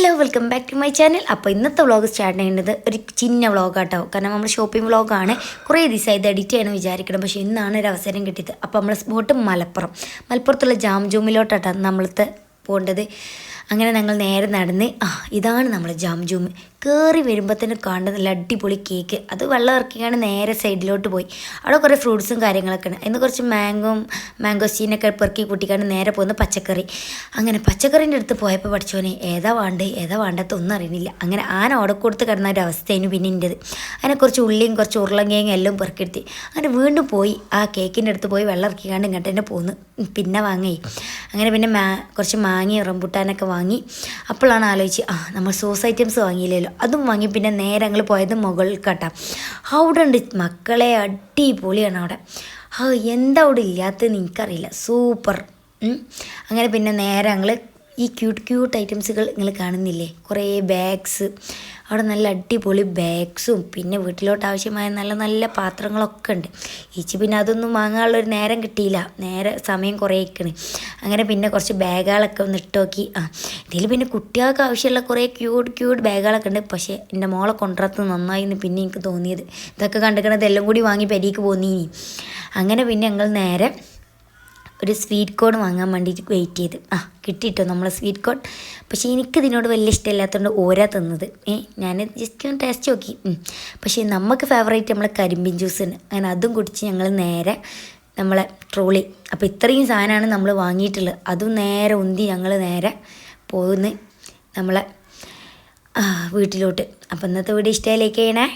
Hello welcome back to my channel. അപ്പോൾ ഇന്നത്തെ vlog start ചെയ്യുന്നത് ഒരു ചിന്ന വ്ളോഗാട്ടോ. കാരണം നമ്മൾ ഷോപ്പിംഗ് വ്ളോഗാണ്. കുറേ ദിവസമായി ഇത് എഡിറ്റ് ചെയ്യണമെന്ന് വിചാരിക്കണം, പക്ഷേ ഇന്നാണ് ഒരു അവസരം കിട്ടിയത്. അപ്പോൾ നമ്മൾ സ്പോട്ട് മലപ്പുറത്തുള്ള ജാം ജൂമിലോട്ടാണ് നമ്മളത്തെ പോകേണ്ടത്. അങ്ങനെ ഞങ്ങൾ നേരെ നടന്ന് ഇതാണ് നമ്മൾ ജാം ജൂം. കയറി വരുമ്പോൾ തന്നെ കാണുന്ന നല്ല അടിപൊളി കേക്ക്. അത് വെള്ളം ഇറക്കിയാണ് നേരെ സൈഡിലോട്ട് പോയി. അവിടെ കുറേ ഫ്രൂട്ട്സും കാര്യങ്ങളൊക്കെ ഉണ്ട്. ഇന്ന് കുറച്ച് മാംഗോസ്റ്റീനൊക്കെ പെറുക്കി കൂട്ടിക്കാണ്ട് നേരെ പോകുന്ന പച്ചക്കറി. അങ്ങനെ പച്ചക്കറീൻ്റെ അടുത്ത് പോയപ്പോൾ പഠിച്ചോനെ ഏതാ വേണ്ടത്തൊന്നും അറിയുന്നില്ല. അങ്ങനെ ആന ഓടക്കൊടുത്ത് കിടന്ന ഒരു അവസ്ഥയാണ് പിന്നെ എൻ്റെത്. അങ്ങനെ കുറച്ച് ഉള്ളിയും കുറച്ച് ഉരുളങ്കിയും എല്ലാം പെറുക്കിയെടുത്തി. അങ്ങനെ വീണ്ടും പോയി ആ കേക്കിൻ്റെ അടുത്ത് പോയി വെള്ളം ഇറക്കിക്കാണ്ട് ഇങ്ങോട്ട് തന്നെ പോന്ന് പിന്നെ വാങ്ങി. അങ്ങനെ പിന്നെ കുറച്ച് മാങ്ങയും റംബുട്ടാനൊക്കെ വാങ്ങി. അപ്പോഴാണ് ആലോചിച്ച് നമ്മൾ സോസ് ഐറ്റംസ് വാങ്ങിയില്ലല്ലോ, അതും വാങ്ങി. പിന്നെ നേരെ ഞങ്ങൾ പോയത് മുകളിൽ കട്ടാം. അവിടെ ഉണ്ട് മക്കളെ, അടിപൊളിയാണ് അവിടെ. എന്താ അവിടെ ഇല്ലാത്തതെന്ന് എനിക്കറിയില്ല, സൂപ്പർ. അങ്ങനെ പിന്നെ നേരെ ഞങ്ങൾ ഈ ക്യൂട്ട് ഐറ്റംസുകൾ നിങ്ങൾ കാണുന്നില്ലേ, കുറേ ബാഗ്സ്. അവിടെ നല്ല അടിപൊളി ബാഗ്സും പിന്നെ വീട്ടിലോട്ട് ആവശ്യമായ നല്ല പാത്രങ്ങളൊക്കെ ഉണ്ട്. പിന്നെ അതൊന്നും വാങ്ങാനുള്ളൊരു നേരം കിട്ടിയില്ല, സമയം കുറേ ഇരിക്കണ്. അങ്ങനെ പിന്നെ കുറച്ച് ബാഗുകളൊക്കെ ഒന്ന് ഇട്ട് നോക്കി. ഇതിൽ പിന്നെ കുട്ടികൾക്ക് ആവശ്യമുള്ള കുറേ ക്യൂട്ട് ബാഗുകളൊക്കെ ഉണ്ട്. പക്ഷേ എൻ്റെ മോളെ കൊണ്ടുവരത്ത് നന്നായി എന്ന് പിന്നെ എനിക്ക് തോന്നിയത്. ഇതൊക്കെ കണ്ടിക്കണത് എല്ലാം കൂടി വാങ്ങി പെരിക്ക് പോന്നീനി. അങ്ങനെ പിന്നെ ഞങ്ങൾ നേരെ ഒരു സ്വീറ്റ് കോൺ വാങ്ങാൻ വേണ്ടിയിട്ട് വെയിറ്റ് ചെയ്ത് കിട്ടിയിട്ടോ നമ്മളെ സ്വീറ്റ് കോൺ. പക്ഷേ എനിക്കിതിനോട് വലിയ ഇഷ്ടമില്ലാത്തതുകൊണ്ട് ഓരാ തന്നത്. ഞാൻ ജസ്റ്റ് ഒന്ന് ടേസ്റ്റ് നോക്കി. പക്ഷേ നമുക്ക് ഫേവറേറ്റ് നമ്മളെ കരിമ്പിൻ ജ്യൂസാണ്. അങ്ങനെ അതും കുടിച്ച് ഞങ്ങൾ നേരെ നമ്മളെ ട്രോളി. അപ്പോൾ ഇത്രയും സാധനമാണ് നമ്മൾ വാങ്ങിയിട്ടുള്ളത്. അതും നേരെ ഉന്തി ഞങ്ങൾ നേരെ പോകുന്നു നമ്മളെ വീട്ടിലോട്ട്. അപ്പോൾ ഇന്നത്തെ വീഡിയോ ഇഷ്ടമായി ലൈക്ക് ചെയ്യണേ.